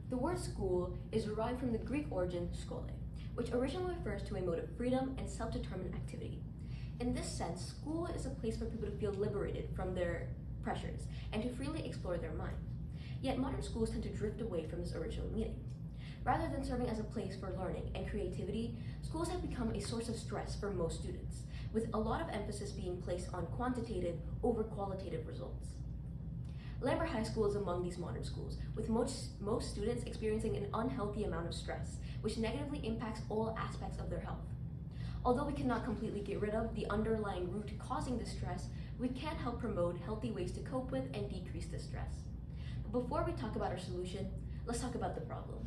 The word school is derived from the Greek origin skole, which originally refers to a mode of freedom and self-determined activity. In this sense, school is a place for people to feel liberated from their pressures and to freely explore their mind. Yet modern schools tend to drift away from this original meaning. Rather than serving as a place for learning and creativity, schools have become a source of stress for most students, with a lot of emphasis being placed on quantitative over qualitative results. Lambert High School is among these modern schools, with most students experiencing an unhealthy amount of stress, which negatively impacts all aspects of their health. Although we cannot completely get rid of the underlying root causing this stress, we can help promote healthy ways to cope with and decrease this stress. But before we talk about our solution, let's talk about the problem.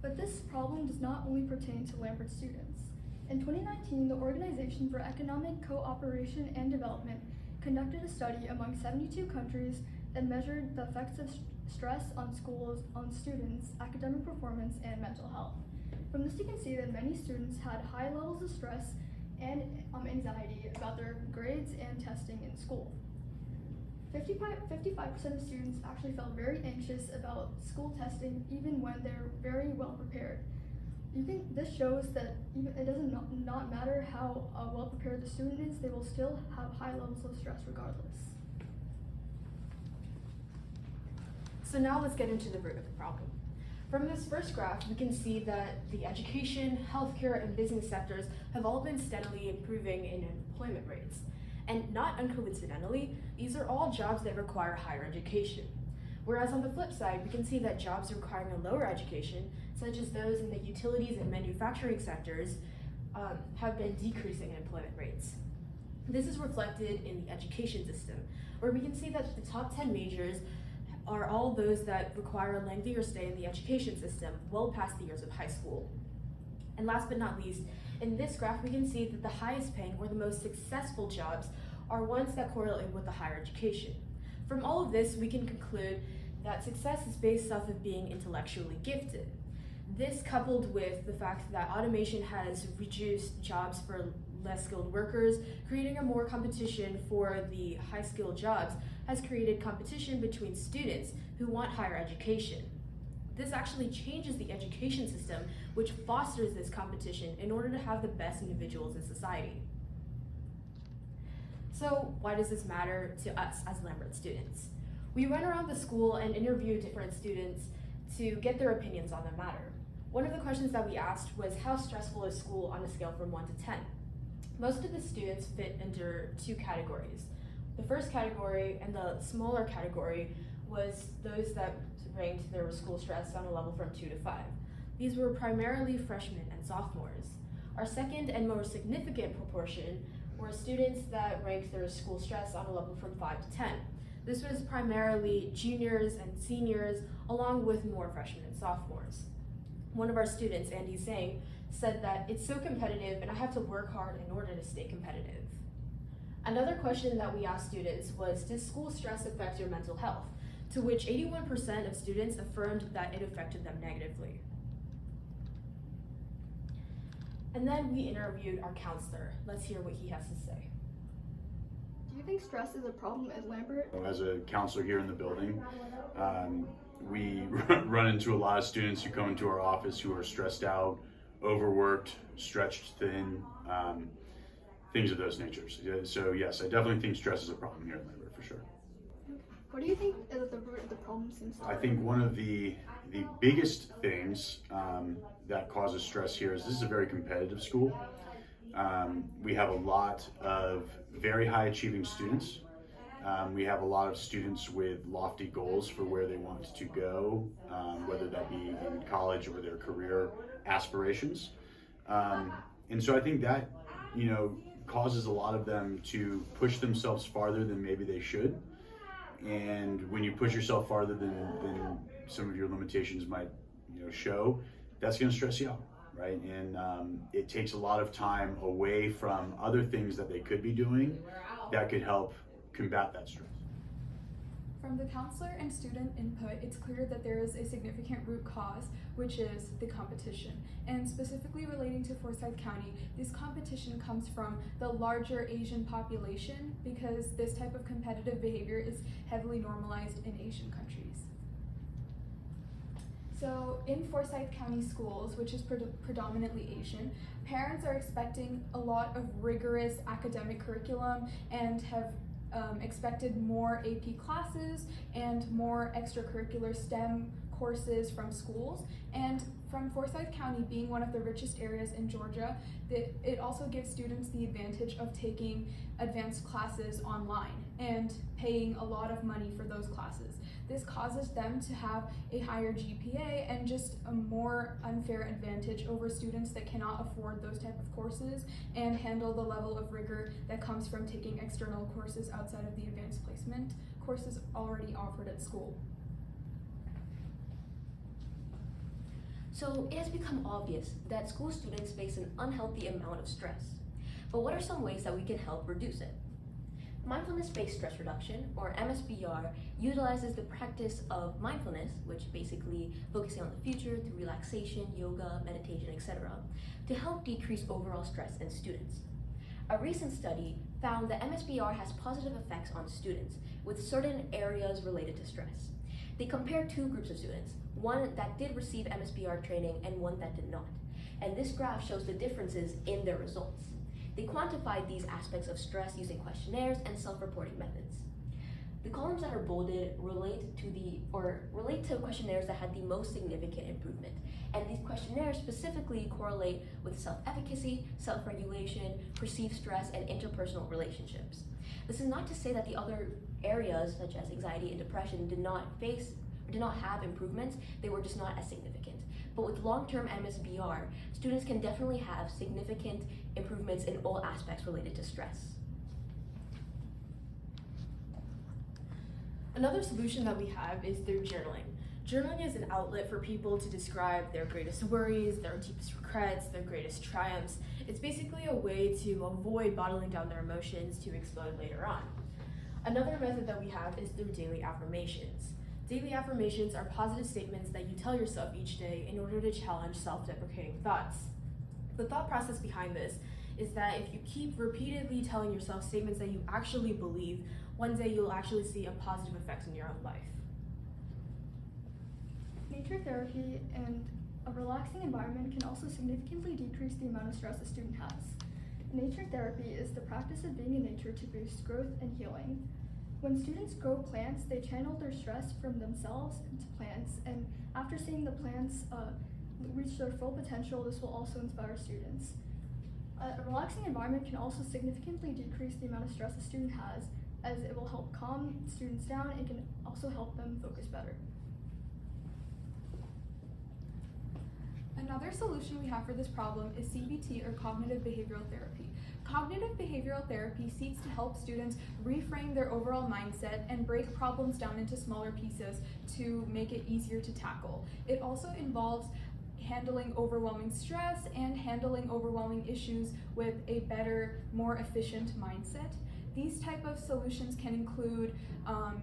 But this problem does not only pertain to Lambert students. In 2019, the Organization for Economic Cooperation and Development conducted a study among 72 countries that measured the effects of stress on schools, on students' academic performance, and mental health. From this, you can see that many students had high levels of stress and anxiety about their grades and testing in school. 55% of students actually felt very anxious about school testing even when they're very well prepared. This shows that it doesn't not matter how well prepared the student is, they will still have high levels of stress regardless. So now let's get into the root of the problem. From this first graph, we can see that the education, healthcare, and business sectors have all been steadily improving in employment rates. And not uncoincidentally, these are all jobs that require higher education. Whereas on the flip side, we can see that jobs requiring a lower education, such as those in the utilities and manufacturing sectors, have been decreasing in employment rates. This is reflected in the education system, where we can see that the top 10 majors are all those that require a lengthier stay in the education system, well past the years of high school. And last but not least, in this graph, we can see that the highest paying or the most successful jobs are ones that correlate with the higher education. From all of this, we can conclude that success is based off of being intellectually gifted. This, coupled with the fact that automation has reduced jobs for less skilled workers, creating a more competition for the high skilled jobs, has created competition between students who want higher education. This actually changes the education system, which fosters this competition in order to have the best individuals in society. So why does this matter to us as Lambert students? We went around the school and interviewed different students to get their opinions on the matter. One of the questions that we asked was, how stressful is school on a scale from 1 to 10? Most of the students fit under two categories. The first category and the smaller category was those that ranked their school stress on a level from 2 to 5. These were primarily freshmen and sophomores. Our second and more significant proportion were students that ranked their school stress on a level from 5 to 10. This was primarily juniors and seniors, along with more freshmen and sophomores. One of our students, Andy Zhang, said that it's so competitive and I have to work hard in order to stay competitive. Another question that we asked students was, does school stress affect your mental health? To which 81% of students affirmed that it affected them negatively. And then we interviewed our counselor. Let's hear what he has to say. Do you think stress is a problem at Lambert? As a counselor here in the building, we run into a lot of students who come into our office who are stressed out, overworked, stretched thin, things of those natures. So yes, I definitely think stress is a problem here at Lambert for sure. What do you think is at the root of the problem seems to be? I think one of the biggest things that causes stress here is this is a very competitive school. We have a lot of very high achieving students. We have a lot of students with lofty goals for where they want to go, whether that be in college or their career aspirations. And so I think that, causes a lot of them to push themselves farther than maybe they should. And when you push yourself farther than some of your limitations might show, that's going to stress you out, right? And it takes a lot of time away from other things that they could be doing that could help combat that stress. From the counselor and student input, it's clear that there is a significant root cause, which is the competition. And specifically relating to Forsyth County, this competition comes from the larger Asian population because this type of competitive behavior is heavily normalized in Asian countries. So in Forsyth County schools, which is predominantly Asian, parents are expecting a lot of rigorous academic curriculum and have expected more AP classes and more extracurricular STEM courses from schools. And from Forsyth County being one of the richest areas in Georgia, it also gives students the advantage of taking advanced classes online and paying a lot of money for those classes. This causes them to have a higher GPA and just a more unfair advantage over students that cannot afford those type of courses and handle the level of rigor that comes from taking external courses outside of the advanced placement courses already offered at school. So it has become obvious that school students face an unhealthy amount of stress. But what are some ways that we can help reduce it? Mindfulness-based stress reduction, or MSBR, utilizes the practice of mindfulness, which basically focusing on the future through relaxation, yoga, meditation, etc., to help decrease overall stress in students. A recent study found that MSBR has positive effects on students with certain areas related to stress. They compared two groups of students, one that did receive MSBR training and one that did not. And this graph shows the differences in their results. They quantified these aspects of stress using questionnaires and self-reporting methods. The columns that are bolded relate to questionnaires that had the most significant improvement. And these questionnaires specifically correlate with self-efficacy, self-regulation, perceived stress, and interpersonal relationships. This is not to say that the other areas, such as anxiety and depression, did not have improvements, they were just not as significant. But with long-term MSBR, students can definitely have significant improvements in all aspects related to stress. Another solution that we have is through journaling. Journaling is an outlet for people to describe their greatest worries, their deepest regrets, their greatest triumphs. It's basically a way to avoid bottling down their emotions to explode later on. Another method that we have is through daily affirmations. Daily affirmations are positive statements that you tell yourself each day in order to challenge self-deprecating thoughts. The thought process behind this is that if you keep repeatedly telling yourself statements that you actually believe, one day you'll actually see a positive effect in your own life. Nature therapy and a relaxing environment can also significantly decrease the amount of stress a student has. Nature therapy is the practice of being in nature to boost growth and healing. When students grow plants, they channel their stress from themselves into plants, and after seeing the plants reach their full potential, this will also inspire students. A relaxing environment can also significantly decrease the amount of stress a student has, as it will help calm students down and can also help them focus better. Another solution we have for this problem is CBT, or cognitive behavioral therapy. Cognitive behavioral therapy seeks to help students reframe their overall mindset and break problems down into smaller pieces to make it easier to tackle. It also involves handling overwhelming stress and handling overwhelming issues with a better, more efficient mindset. These type of solutions can include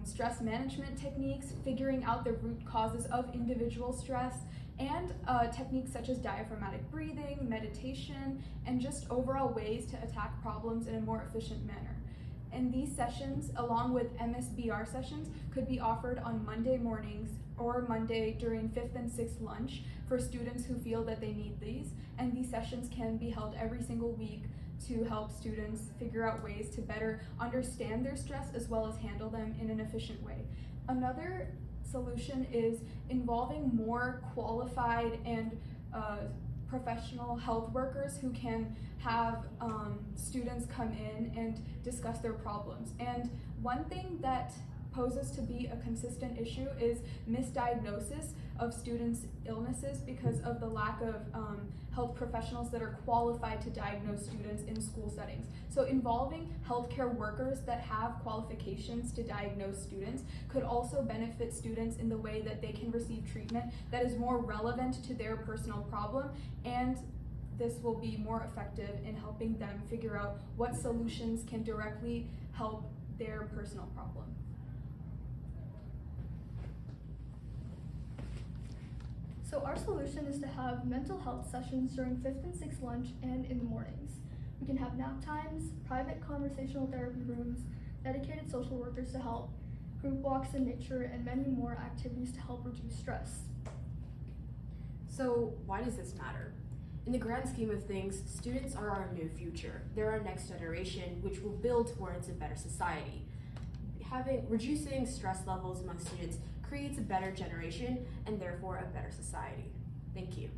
stress management techniques, figuring out the root causes of individual stress, and techniques such as diaphragmatic breathing, meditation, and just overall ways to attack problems in a more efficient manner. And these sessions, along with MSBR sessions, could be offered on Monday mornings or Monday during 5th and 6th lunch for students who feel that they need these. And these sessions can be held every single week to help students figure out ways to better understand their stress as well as handle them in an efficient way. Another solution is involving more qualified and professional health workers who can have students come in and discuss their problems. And one thing that poses to be a consistent issue is misdiagnosis of students' illnesses because of the lack of health professionals that are qualified to diagnose students in school settings. So involving healthcare workers that have qualifications to diagnose students could also benefit students in the way that they can receive treatment that is more relevant to their personal problem, and this will be more effective in helping them figure out what solutions can directly help their personal problem. So our solution is to have mental health sessions during 5th and 6th lunch and in the mornings. We can have nap times, private conversational therapy rooms, dedicated social workers to help, group walks in nature, and many more activities to help reduce stress. So why does this matter? In the grand scheme of things, students are our new future. They're our next generation, which will build towards a better society. Reducing stress levels among students creates a better generation and therefore a better society. Thank you.